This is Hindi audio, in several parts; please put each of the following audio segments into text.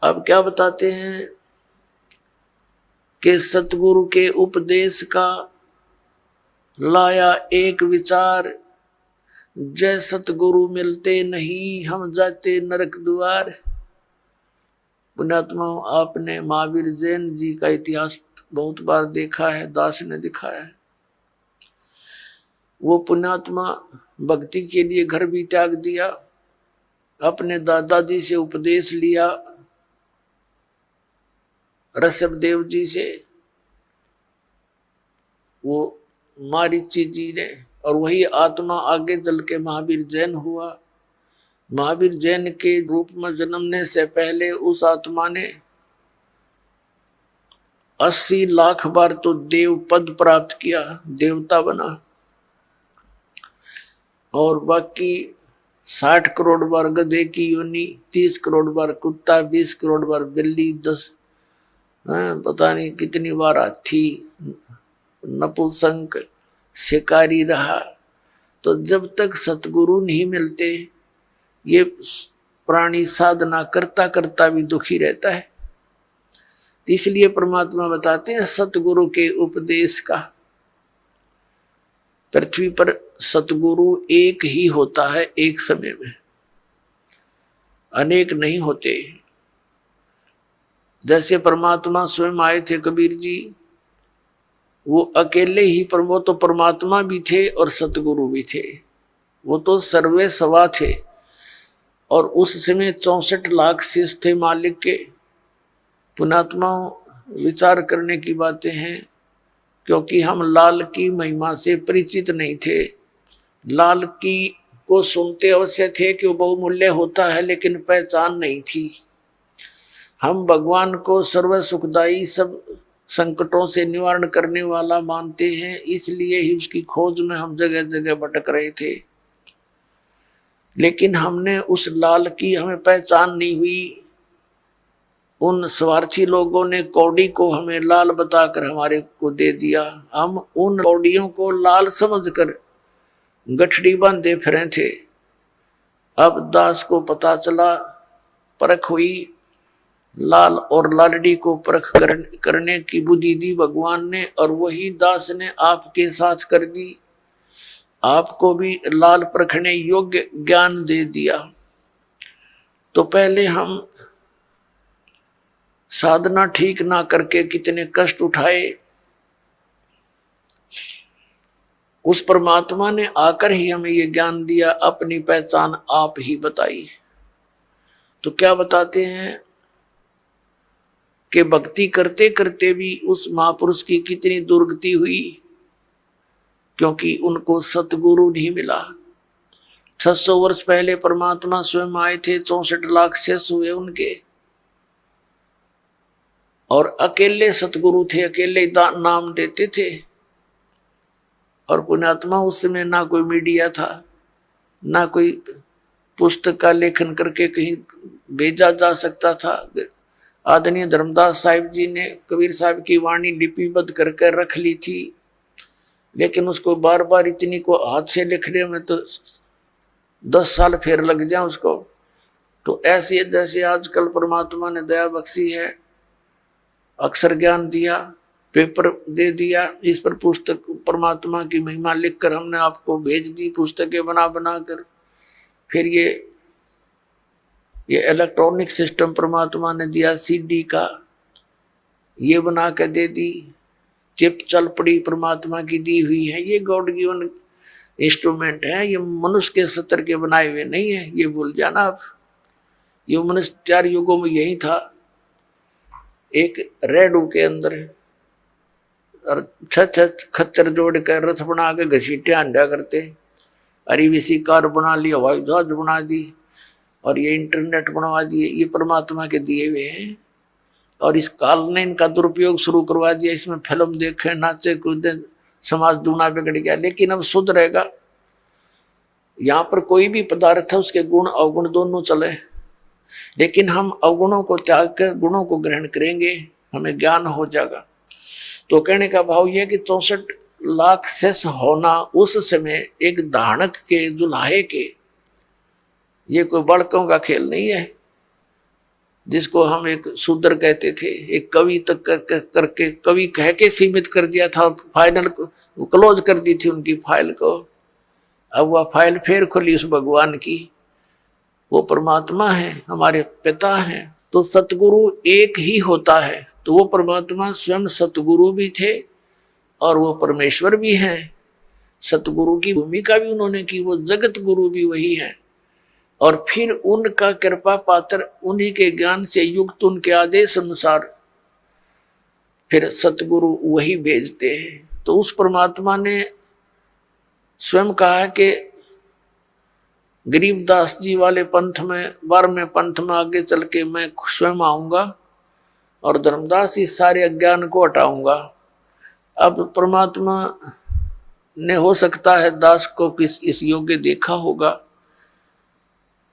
अब क्या बताते हैं कि सतगुरु के उपदेश का लाया एक विचार, जय सतगुरु मिलते नहीं हम जाते नरक द्वार। पुण्यात्मा, आपने महावीर जैन जी का इतिहास बहुत बार देखा है, दास ने दिखाया है। वो पुण्यात्मा भक्ति के लिए घर भी त्याग दिया, अपने दादाजी से उपदेश लिया, ऋषभ देव जी से, वो मारीची जी ने, और वही आत्मा आगे चल के महावीर जैन हुआ। महावीर जैन के रूप में जन्मने से पहले उस आत्मा ने 80 लाख बार तो देव पद प्राप्त किया, देवता बना, और बाकी 60 करोड़ बार गधे की योनि, 30 करोड़ बार कुत्ता, 20 करोड़ बार बिल्ली, 10 पता नहीं कितनी बार हाथी, नपुंसक, शिकारी रहा। तो जब तक सतगुरु नहीं मिलते ये प्राणी साधना करता करता भी दुखी रहता है। तो इसलिए परमात्मा बताते हैं सतगुरु के उपदेश का। पृथ्वी पर सतगुरु एक ही होता है, एक समय में, अनेक नहीं होते। जैसे परमात्मा स्वयं आए थे कबीर जी, वो अकेले ही, पर वो तो परमात्मा भी थे और सतगुरु भी थे, वो तो सर्वे सवा थे। और उस समय 64 लाख शिष्य थे मालिक के। पुण्यात्मा, विचार करने की बातें हैं, क्योंकि हम लाल की महिमा से परिचित नहीं थे। लाल की को सुनते अवश्य थे कि वो बहुमूल्य होता है, लेकिन पहचान नहीं थी। हम भगवान को सर्व सुखदाई, सब संकटों से निवारण करने वाला मानते हैं, इसलिए ही उसकी खोज में हम जगह जगह भटक रहे थे। लेकिन हमने उस लाल की हमें पहचान नहीं हुई। उन स्वार्थी लोगों ने कौड़ी को हमें लाल बताकर हमारे को दे दिया। हम उन कौड़ियों को लाल समझकर गठड़ी बांधे फिरे थे। अब दास को पता चला, परख हुई, लाल और लालड़ी को परख करने की बुद्धि दी भगवान ने, और वही दास ने आपके साथ कर दी। आपको भी लाल परखने योग्य ज्ञान दे दिया। तो पहले हम साधना ठीक ना करके कितने कष्ट उठाए, उस परमात्मा ने आकर ही हमें ये ज्ञान दिया, अपनी पहचान आप ही बताई। तो क्या बताते हैं कि भक्ति करते करते भी उस महापुरुष की कितनी दुर्गति हुई, क्योंकि उनको सतगुरु नहीं मिला। 600 वर्ष पहले परमात्मा स्वयं आए थे, 64 लाख शिष्य हुए उनके, और अकेले सतगुरु थे, अकेले नाम देते थे। और पुण्यात्मा, उस समय ना कोई मीडिया था, ना कोई पुस्तक का लेखन करके कहीं भेजा जा सकता था। आदरणीय धर्मदास साहिब जी ने कबीर साहब की वाणी लिपिबद्ध करके रख ली थी, लेकिन उसको बार बार इतनी को हाथ से लिखने में तो 10 साल फिर लग जाए उसको। तो ऐसे जैसे आजकल परमात्मा ने दया बख्शी है, अक्षर ज्ञान दिया, पेपर दे दिया, इस पर पुस्तक परमात्मा की महिमा लिखकर हमने आपको भेज दी, पुस्तकें बना बना कर। फिर ये इलेक्ट्रॉनिक सिस्टम परमात्मा ने दिया, सीडी का ये बना के दे दी, चिप चल पड़ी परमात्मा की दी हुई है। ये गॉड गिवन इंस्ट्रूमेंट है, ये मनुष्य के सत्र के बनाए हुए नहीं है, ये भूल जाना आप। ये मनुष्य 4 युगों में यही था, एक रेडू के अंदर और 6 खच्चर जोड़ कर रथ बना के घसीटे अंडा करते, अरीवीसी कार बना ली, हवाई जहाज बना दी, और ये इंटरनेट बनवा दिए। ये परमात्मा के दिए हुए हैं, और इस काल ने इनका दुरुपयोग शुरू करवा दिया। इसमें फिल्म देखे, नाचे कूदे, समाज दूना बिगड़ गया। लेकिन अब शुद्ध रहेगा। यहाँ पर कोई भी पदार्थ है, उसके गुण अवगुण दोनों चले, लेकिन हम अवगुणों को त्याग कर गुणों को ग्रहण करेंगे, हमें ज्ञान हो जाएगा। तो कहने का भाव यह कि 64 लाख शेष होना उस समय एक धानक के, जुल्हे के, ये कोई बड़कों का खेल नहीं है। जिसको हम एक शूद्र कहते थे, एक कवि तक करके कवि कह के सीमित कर दिया था, फाइनल क्लोज कर दी थी उनकी फाइल को। अब वह फाइल फिर खुली उस भगवान की। वो परमात्मा है, हमारे पिता हैं। तो सतगुरु एक ही होता है, तो वो परमात्मा स्वयं सतगुरु भी थे और वो परमेश्वर भी हैं। सतगुरु की भूमिका भी उन्होंने की, वो जगत गुरु भी वही है। और फिर उनका कृपा पात्र, उन्हीं के ज्ञान से युक्त, उनके आदेश अनुसार फिर सतगुरु वही भेजते हैं। तो उस परमात्मा ने स्वयं कहा कि गरीबदास जी वाले पंथ में, 12वें पंथ में आगे चल के मैं स्वयं आऊंगा और धर्मदास इस सारे अज्ञान को हटाऊंगा। अब परमात्मा ने हो सकता है दास को किस इस योग्य देखा होगा,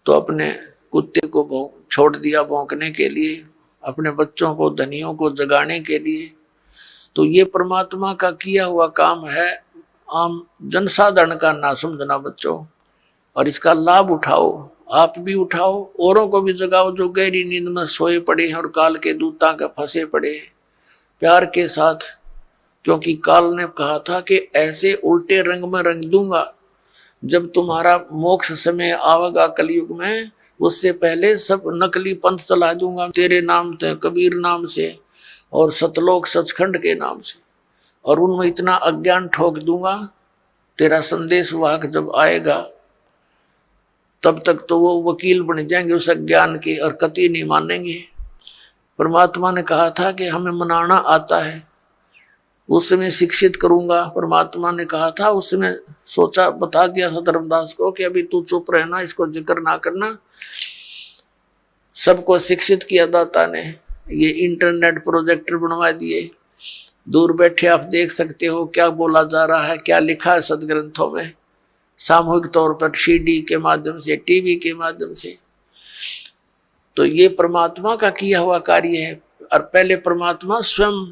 तो अपने कुत्ते को छोड़ दिया भौंकने के लिए, अपने बच्चों को, धनियों को जगाने के लिए। तो ये परमात्मा का किया हुआ काम है, आम जनसाधारण का ना समझना बच्चों, और इसका लाभ उठाओ। आप भी उठाओ, औरों को भी जगाओ जो गहरी नींद में सोए पड़े हैं और काल के दूता के फंसे पड़े हैं, प्यार के साथ। क्योंकि काल ने कहा था कि ऐसे उल्टे रंग में रंग दूंगा, जब तुम्हारा मोक्ष समय आवेगा कलयुग में, उससे पहले सब नकली पंथ चला दूंगा तेरे नाम से, कबीर नाम से और सतलोक सचखंड के नाम से, और उनमें इतना अज्ञान ठोक दूंगा। तेरा संदेश वाहक जब आएगा तब तक तो वो वकील बन जाएंगे उस अज्ञान के और कतई नहीं मानेंगे। परमात्मा ने कहा था कि हमें मनाना आता है, उस समय शिक्षित करूंगा। परमात्मा ने कहा था, उसने सोचा, बता दिया था धर्मदास को कि अभी तू चुप रहना, इसको जिक्र ना करना। सबको शिक्षित किया दाता ने, ये इंटरनेट प्रोजेक्टर बनवा दिए, दूर बैठे आप देख सकते हो क्या बोला जा रहा है, क्या लिखा है सदग्रंथों में, सामूहिक तौर पर सीडी के माध्यम से, टीवी के माध्यम से। तो ये परमात्मा का किया हुआ कार्य है। और पहले परमात्मा स्वयं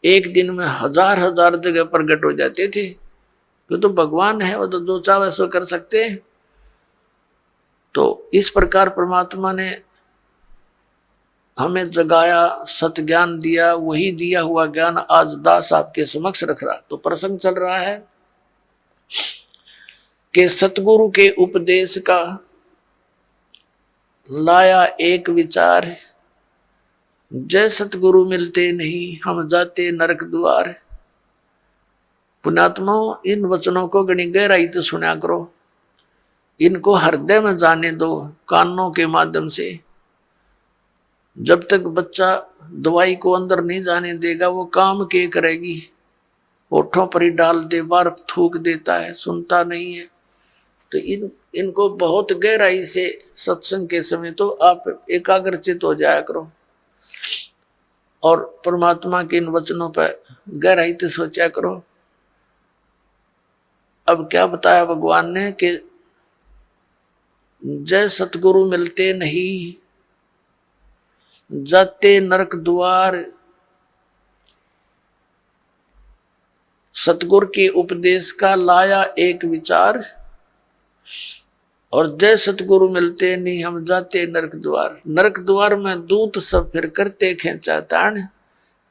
एक दिन में हजार हजार जगह प्रकट हो जाते थे, क्यों तो भगवान है, वो तो जो चाहे सो कर सकते हैं। तो इस प्रकार परमात्मा ने हमें जगाया, सत ज्ञान दिया, वही दिया हुआ ज्ञान आज दास आपके समक्ष रख रहा। तो प्रसंग चल रहा है कि सतगुरु के उपदेश का लाया एक विचार, जय सतगुरु मिलते नहीं हम जाते नरक द्वार। पुण्यात्माओं, इन वचनों को गणी गहराई तो सुना करो, इनको हृदय में जाने दो कानों के माध्यम से। जब तक बच्चा दवाई को अंदर नहीं जाने देगा वो काम के करेगी, होठों पर ही डाल दे, बार थूक देता है, सुनता नहीं है। तो इनको बहुत गहराई से सत्संग के समय तो आप एकाग्रचित हो जाया करो और परमात्मा के इन वचनों पर गहराई से सोचा करो। अब क्या बताया भगवान ने कि जय सतगुरु मिलते नहीं जाते नरक द्वार। सतगुरु के उपदेश का लाया एक विचार, और जय सतगुरु मिलते नहीं हम जाते नरक द्वार। नरक द्वार में दूत सब फिर करते खेचा तान,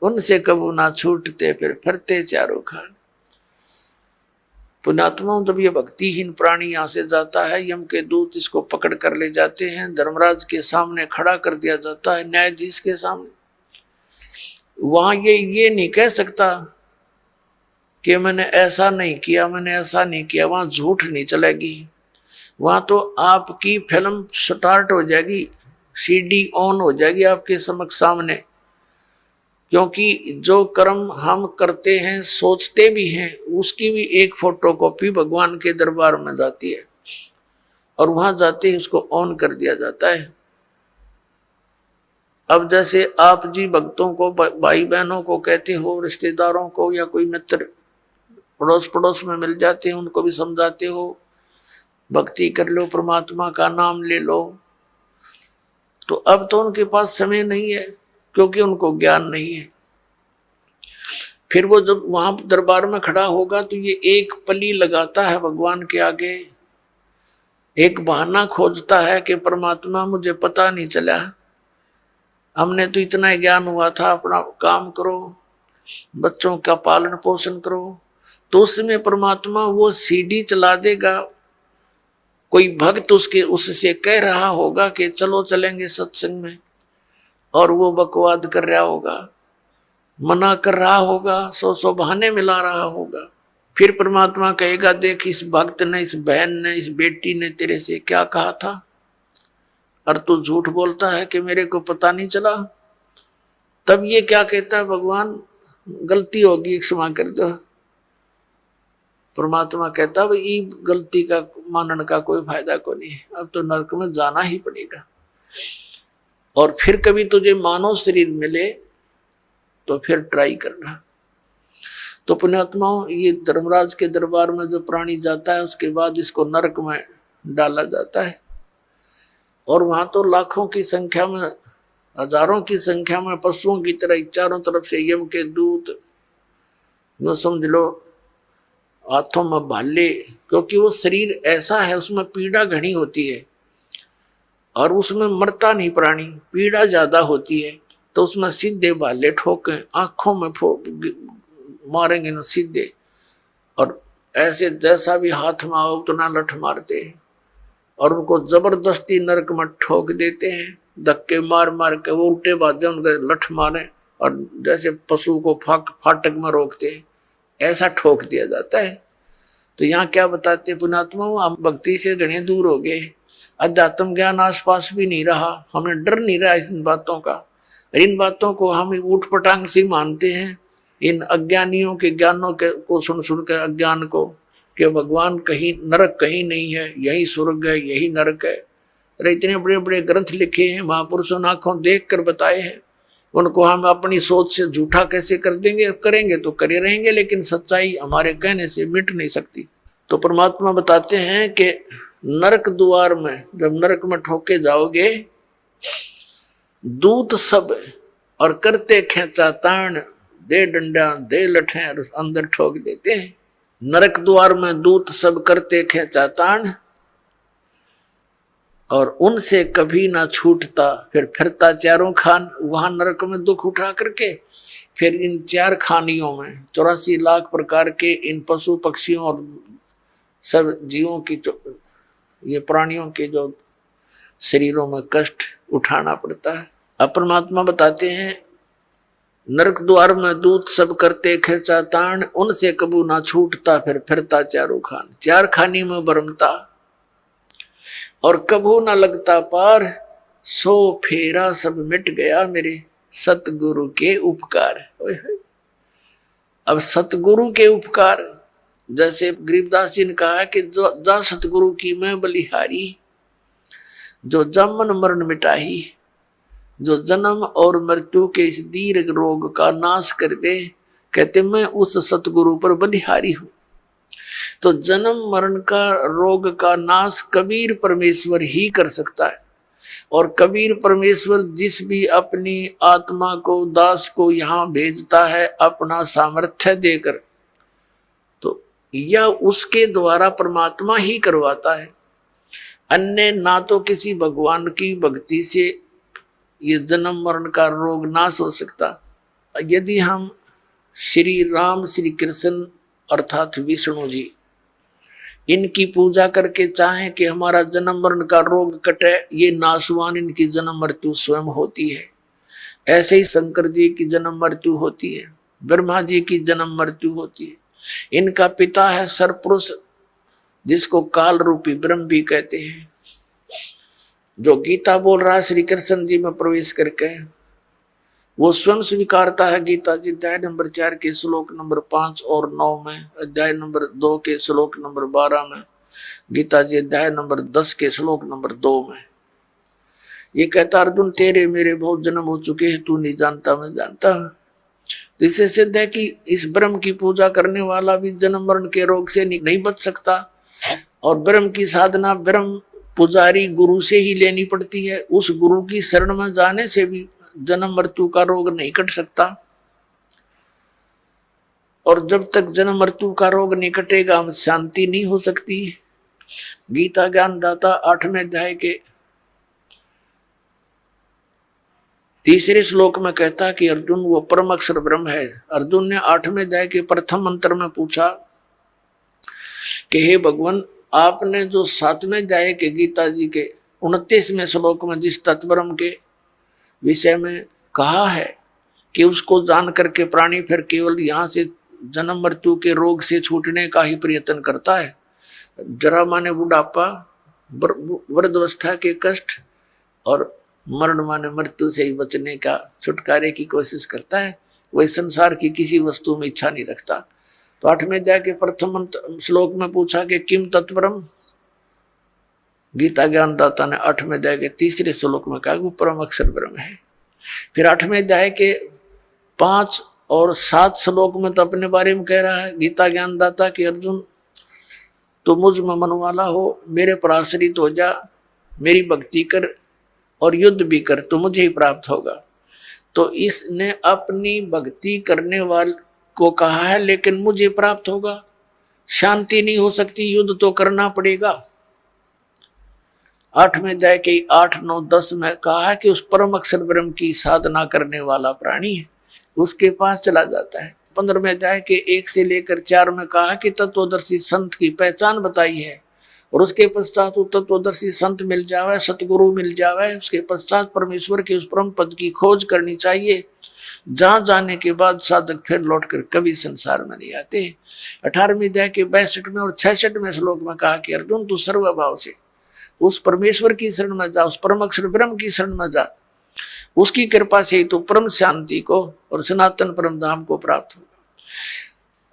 उनसे कबू ना छूटते फिर फिरते चारों खान। पुण्यात्मा, जब ये भक्तिहीन प्राणी यहाँ से जाता है, यम के दूत इसको पकड़ कर ले जाते हैं, धर्मराज के सामने खड़ा कर दिया जाता है, न्यायाधीश के सामने। वहां ये नहीं कह सकता कि मैंने ऐसा नहीं किया, मैंने ऐसा नहीं किया, वहां झूठ नहीं चलेगी। वहां तो आपकी फिल्म स्टार्ट हो जाएगी, सीडी ऑन हो जाएगी आपके समक्ष सामने। क्योंकि जो कर्म हम करते हैं, सोचते भी हैं, उसकी भी एक फोटोकॉपी भगवान के दरबार में जाती है और वहां जाते ही उसको ऑन कर दिया जाता है। अब जैसे आप जी भक्तों को, भाई बहनों को कहते हो, रिश्तेदारों को या कोई मित्र पड़ोस पड़ोस में मिल जाते हैं, उनको भी समझाते हो भक्ति कर लो, परमात्मा का नाम ले लो। तो अब तो उनके पास समय नहीं है, क्योंकि उनको ज्ञान नहीं है। फिर वो जब वहां दरबार में खड़ा होगा तो ये एक पली लगाता है भगवान के आगे, एक बहाना खोजता है कि परमात्मा मुझे पता नहीं चला हमने तो इतना ही ज्ञान हुआ था, अपना काम करो, बच्चों का पालन पोषण करो। तो उसमें परमात्मा वो सीडी चला देगा, कोई भक्त उससे कह रहा होगा कि चलो चलेंगे सत्संग में, और वो बकवाद कर रहा होगा, मना कर रहा होगा, सौ बहाने मिला रहा होगा। फिर परमात्मा कहेगा, देख इस भक्त ने, इस बहन ने, इस बेटी ने तेरे से क्या कहा था, और तू झूठ बोलता है कि मेरे को पता नहीं चला। तब ये क्या कहता है, भगवान गलती होगी, क्षमा कर दो। परमात्मा कहता भाई ये गलती का मानने का कोई फायदा को नहीं, अब तो नरक में जाना ही पड़ेगा। और फिर कभी तुझे मानव शरीर मिले तो फिर ट्राई करना। तो पुण्यात्माओं, ये धर्मराज के दरबार में जो प्राणी जाता है उसके बाद इसको नरक में डाला जाता है, और वहां तो लाखों की संख्या में, हजारों की संख्या में पशुओं की तरह चारों तरफ से यम के दूत, जो समझ लो हाथों में भाले, क्योंकि वो शरीर ऐसा है उसमें पीड़ा घनी होती है, और उसमें मरता नहीं प्राणी, पीड़ा ज्यादा होती है। तो उसमें सीधे भाले ठोके, आंखों में मारेंगे ना सीधे, और ऐसे जैसा भी हाथ में आओ उतना लठ मारते हैं, और उनको जबरदस्ती नरक में ठोक देते हैं, धक्के मार मार के। वो उल्टे बाजे उनके लठ मारे, और जैसे पशु को फाटक में रोकते हैं ऐसा ठोक दिया जाता है। तो यहाँ क्या बताते पुण्यात्मा, हम भक्ति से घने दूर हो गए, अध्यात्म ज्ञान आसपास भी नहीं रहा, हमें डर नहीं रहा इन बातों का। इन बातों को हम ऊट पटांग से मानते हैं, इन अज्ञानियों के ज्ञानों को सुन सुन के अज्ञान को, कि भगवान कहीं नरक कहीं नहीं है, यही स्वर्ग है, यही नरक है। अरे इतने बड़े बड़े ग्रंथ लिखे हैं, महापुरुषों ने आंखों देख कर बताए हैं, उनको हम अपनी सोच से झूठा कैसे कर देंगे, करेंगे तो करे रहेंगे, लेकिन सच्चाई हमारे कहने से मिट नहीं सकती। तो परमात्मा बताते हैं कि नरक द्वार में जब नरक में ठोके जाओगे, दूत सब और करते खेचा ताण, दे डंडा दे लठे अंदर ठोक देते हैं। नरक द्वार में दूत सब करते खेचा ताण, और उनसे कभी ना छूटता, फिर फिरता चारों खान। वहां नरक में दुख उठा करके फिर इन चार खानियों में 84 लाख प्रकार के इन पशु पक्षियों और सब जीवों की, ये प्राणियों के जो शरीरों में कष्ट उठाना पड़ता है। अब परमात्मा बताते हैं, नरक द्वार में दूत सब करते खेचा ताण, उनसे कबू ना छूटता, फिर फिरता चारों खान। चार खानी में बरमता और कबू ना लगता पार, सो फेरा सब मिट गया मेरे सतगुरु के उपकार। अब सतगुरु के उपकार, जैसे गरीबदास जी ने कहा कि जो जा सतगुरु की मैं बलिहारी, जो जमन मरण मिटाही, जो जन्म और मृत्यु के इस दीर्घ रोग का नाश कर दे, कहते मैं उस सतगुरु पर बलिहारी हूं। तो जन्म मरण का रोग का नाश कबीर परमेश्वर ही कर सकता है, और कबीर परमेश्वर जिस भी अपनी आत्मा को, दास को यहाँ भेजता है अपना सामर्थ्य देकर, तो यह उसके द्वारा परमात्मा ही करवाता है। अन्य ना तो किसी भगवान की भक्ति से ये जन्म मरण का रोग नाश हो सकता। यदि हम श्री राम, श्री कृष्ण अर्थात विष्णु जी, इनकी पूजा करके चाहें कि हमारा जन्म मरण का रोग कटे, ये नाशवान इनकी जन्म मृत्यु स्वयं होती है। ऐसे ही शंकर जी की जन्म मृत्यु होती है, ब्रह्मा जी की जन्म मृत्यु होती है। इनका पिता है सरपुरुष, जिसको काल रूपी ब्रह्म भी कहते हैं, जो गीता बोल रहा है श्री कृष्ण जी में प्रवेश करके, वो स्वयं स्वीकारता है। गीता जी अध्याय नंबर 4 के श्लोक नंबर 5 और 9 में, अध्याय नंबर 2 के श्लोक नंबर 12 में, गीता जी अध्याय नंबर 10 के श्लोक नंबर 2 में ये कहता, अर्जुन तेरे मेरे बहुत जन्म हो चुके हैं, तू नहीं जानता मैं जानता हूं। तो इससे सिद्ध है कि इस ब्रह्म की पूजा करने वाला भी जन्म मरण के रोग से नहीं बच सकता, और ब्रह्म की साधना ब्रह्म पुजारी गुरु से ही लेनी पड़ती है। उस गुरु की शरण में जाने से भी जन्म मृत्यु का रोग नहीं कट सकता, और जब तक जन्म मृत्यु का रोग नहीं कटेगा हम शांति नहीं हो सकती। गीता ज्ञान दाता 8वें अध्याय के तीसरे श्लोक में कहता कि अर्जुन वो परम अक्षर ब्रह्म है। अर्जुन ने 8वें अध्याय के प्रथम मंत्र में पूछा कि हे भगवान, आपने जो 7वें अध्याय के गीता जी के 29वें श्लोक में जिस तत्ब्रह्म के विषय में कहा है कि उसको जान करके प्राणी फिर केवल यहाँ से जन्म मृत्यु के रोग से छूटने का ही प्रयत्न करता है, जरा माने बुढ़ापा, वृद्धावस्था के कष्ट और मरण माने मृत्यु से ही बचने का छुटकारे की कोशिश करता है, वही संसार की किसी वस्तु में इच्छा नहीं रखता। तो 8वें अध्याय के प्रथम श्लोक में पूछा कि किम तत्ब्रह्म, गीता ज्ञानदाता ने 8वें अध्याय के तीसरे श्लोक में कहा वो परम अक्षर ब्रह्म है। फिर 8वें अध्याय के 5 और 7 श्लोक में तो अपने बारे में कह रहा है गीता ज्ञानदाता कि अर्जुन तो मुझ में मन वाला हो, मेरे पर आश्रित हो जा, मेरी भक्ति कर और युद्ध भी कर तो मुझे ही प्राप्त होगा। तो इसने अपनी भक्ति करने वाले को कहा है लेकिन मुझे प्राप्त होगा, शांति नहीं हो सकती, युद्ध तो करना पड़ेगा। 8वें अध्याय के 8, 9, 10 में कहा है कि उस परम अक्षर ब्रह्म की साधना करने वाला प्राणी है, उसके पास चला जाता है। 15वें अध्याय के 1 से लेकर 4 में कहा कि तत्वदर्शी संत की पहचान बताई है और उसके पश्चात वो तत्वदर्शी संत मिल जावे, सतगुरु मिल जावे, उसके पश्चात परमेश्वर के उस परम पद की खोज करनी चाहिए, जहां जाने के बाद साधक फिर लौटकर कभी संसार में नहीं आते। 18वें अध्याय के 62वें और 66वें श्लोक में कहा कि अर्जुन तू सर्वभाव से उस परमेश्वर की शरण में जा, उस परम अक्षर ब्रह्म की शरण में जा, उसकी कृपा से ही तो परम शांति को और सनातन परम धाम को प्राप्त होगा।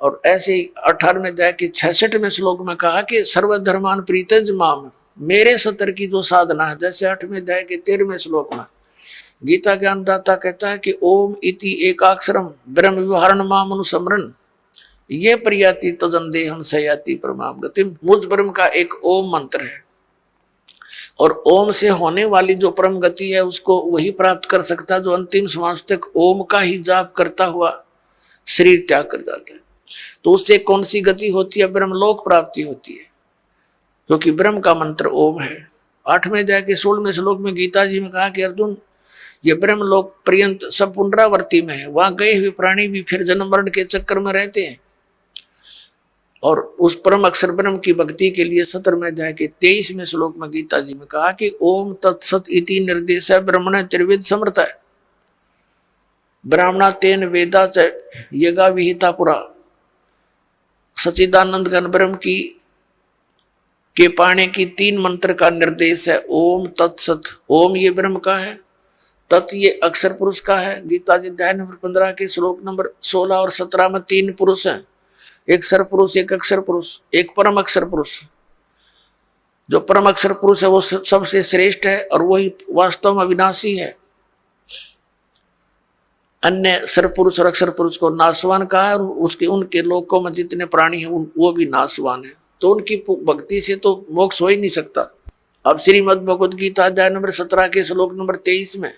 और ऐसे ही 18वें अध्याय के 66वें श्लोक में कहा कि सर्वधर्मान प्रीतज माम, मेरे सतर की जो साधना है, जैसे 8वें अध्याय के 13वें श्लोक में गीता ज्ञानदाता कहता है कि ओम इति एकाक्षरम ब्रह्म विवरण माम अनुसमरण ये प्रियाति तजन देहम सयाति परमाम गतिम। मुझ ब्रह्म का एक ओम मंत्र है और ओम से होने वाली जो परम गति है उसको वही प्राप्त कर सकता है जो अंतिम श्वास तक ओम का ही जाप करता हुआ शरीर त्याग कर जाता है। तो उससे कौन सी गति होती है? ब्रह्मलोक प्राप्ति होती है, क्योंकि ब्रह्म का मंत्र ओम है। 8वें अध्याय के 16वें श्लोक में गीता जी में कहा कि अर्जुन ये ब्रह्मलोक पर्यंत सब पुनरावर्ती में है, वहां गए हुए प्राणी भी फिर जन्म मरण के चक्कर में रहते हैं। और उस परम अक्षर ब्रह्म की भक्ति के लिए 17वें अध्याय के 23वें श्लोक में गीता जी में कहा कि ओम तत्सत इति निर्देश ब्रह्मण त्रिविद समर्थ है, ब्राह्मणा तेन वेदा च यगा विहिता पुरा। सच्चिदानंद घन ब्रह्म की के पाने की 3 मंत्र का निर्देश है। ओम तत्सत, ओम ये ब्रह्म का है, तत् ये अक्षर पुरुष का है। गीता जी अध्याय नंबर 15 के श्लोक नंबर 16 और 17 में 3 पुरुष हैं, एक सर पुरुष, एक अक्षर पुरुष, एक परम अक्षर पुरुष। जो परम अक्षर पुरुष है वो सबसे श्रेष्ठ है और वही वास्तव में अविनाशी है। अन्य सर पुरुष और अक्षर पुरुष को नाशवान कहा है और उसके उनके लोकों में जितने प्राणी हैं वो भी नाशवान है। तो उनकी भक्ति से तो मोक्ष हो ही नहीं सकता। अब श्रीमद् भगवद गीता अध्याय नंबर 17 के श्लोक नंबर 23 में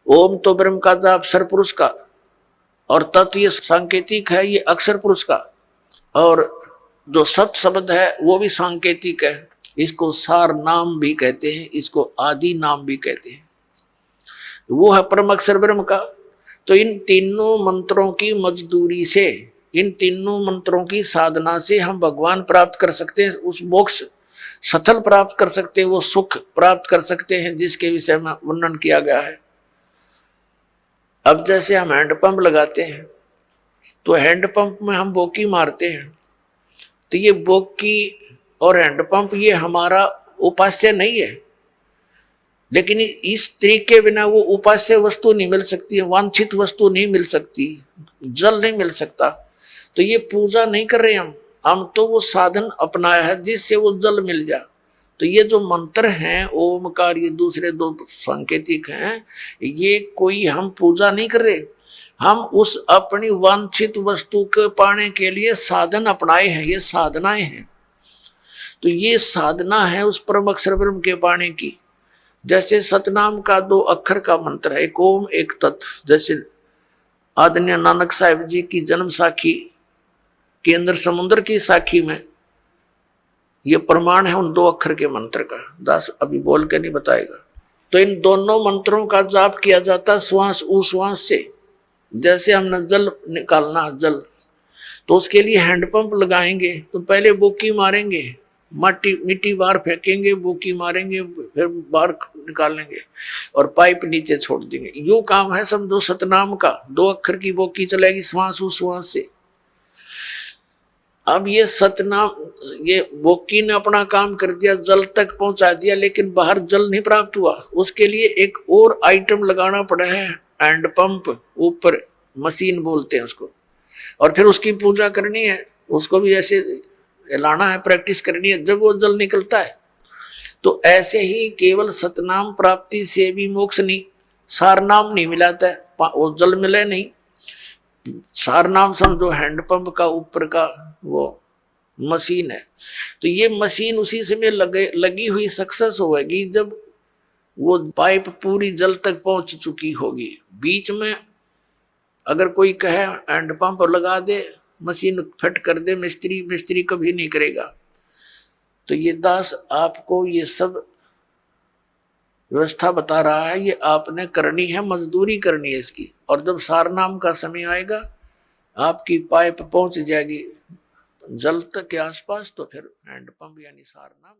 ओम तो ब्रह्म का जाप सर पुरुष का और तत् ये सांकेतिक है, ये अक्षर पुरुष का, और जो सत शब्द है वो भी सांकेतिक है। इसको सार नाम भी कहते हैं, इसको आदि नाम भी कहते हैं, वो है परम अक्षर ब्रह्म का। तो इन तीनों मंत्रों की मजदूरी से, इन तीनों मंत्रों की साधना से हम भगवान प्राप्त कर सकते हैं, उस मोक्ष सफल प्राप्त कर सकते हैं, वो सुख प्राप्त कर सकते हैं जिसके विषय में वर्णन किया गया है। अब जैसे हम हैंडपंप लगाते हैं तो हैंडपंप में हम बोकी मारते हैं, तो ये बोकी और हैंडपंप ये हमारा उपास्य नहीं है, लेकिन इस तरीके बिना वो उपास्य वस्तु नहीं मिल सकती है, वांछित वस्तु नहीं मिल सकती, जल नहीं मिल सकता। तो ये पूजा नहीं कर रहे हम तो वो साधन अपनाया है जिससे वो जल मिल जाए। तो ये जो मंत्र हैं ओमकार, ये दूसरे 2 सांकेतिक हैं, ये कोई हम पूजा नहीं कर रहे, हम उस अपनी वांछित वस्तु के पाने के लिए साधन अपनाए हैं, ये साधनाएं हैं। तो ये साधना है उस परम अक्षर ब्रह्म के पाने की। जैसे सतनाम का 2 अक्षर का मंत्र है, एक ओम एक तत्। जैसे आदरणीय नानक साहिब जी की जन्म साखी के अंदर समुद्र की साखी में ये प्रमाण है उन 2 अक्षर के मंत्र का। दास अभी बोल के नहीं बताएगा। तो इन दोनों मंत्रों का जाप किया जाता श्वास उश्वास से। जैसे हमने जल निकालना जल, तो उसके लिए हैंडपंप लगाएंगे, तो पहले बोकी मारेंगे, मिट्टी बाहर फेंकेंगे, बोकी मारेंगे, फिर बाहर निकालेंगे और पाइप नीचे छोड़ देंगे। यूं काम है समझो सतनाम का। 2 अक्षर की बोकी चलेगी श्वास उश्वास से। अब ये सतनाम, ये बोकी ने अपना काम कर दिया, जल तक पहुंचा दिया, लेकिन बाहर जल नहीं प्राप्त हुआ। उसके लिए एक और आइटम लगाना पड़ा है, हैंड पंप, ऊपर मशीन बोलते हैं उसको, और फिर उसकी पूजा करनी है, उसको भी ऐसे लाना है, प्रैक्टिस करनी है, जब वो जल निकलता है। तो ऐसे ही केवल सतनाम प्राप्ति से भी मोक्ष नहीं, सार नाम नहीं मिलाता है, वो जल मिले नहीं। सार नाम समझो हैंडपंप का ऊपर का वो मशीन है। तो ये मशीन उसी समय लगी हुई सक्सेस होगी जब वो पाइप पूरी जल तक पहुंच चुकी होगी। बीच में अगर कोई कहे हैंडपंप लगा दे, मशीन फिट कर दे, मिस्त्री कभी नहीं करेगा। तो ये दास आपको ये सब व्यवस्था बता रहा है, ये आपने करनी है, मजदूरी करनी है इसकी। और जब सारनाम का समय आएगा, आपकी पाइप पहुंच जाएगी जल तक के आसपास, तो फिर हैंडपंप यानी सारनाम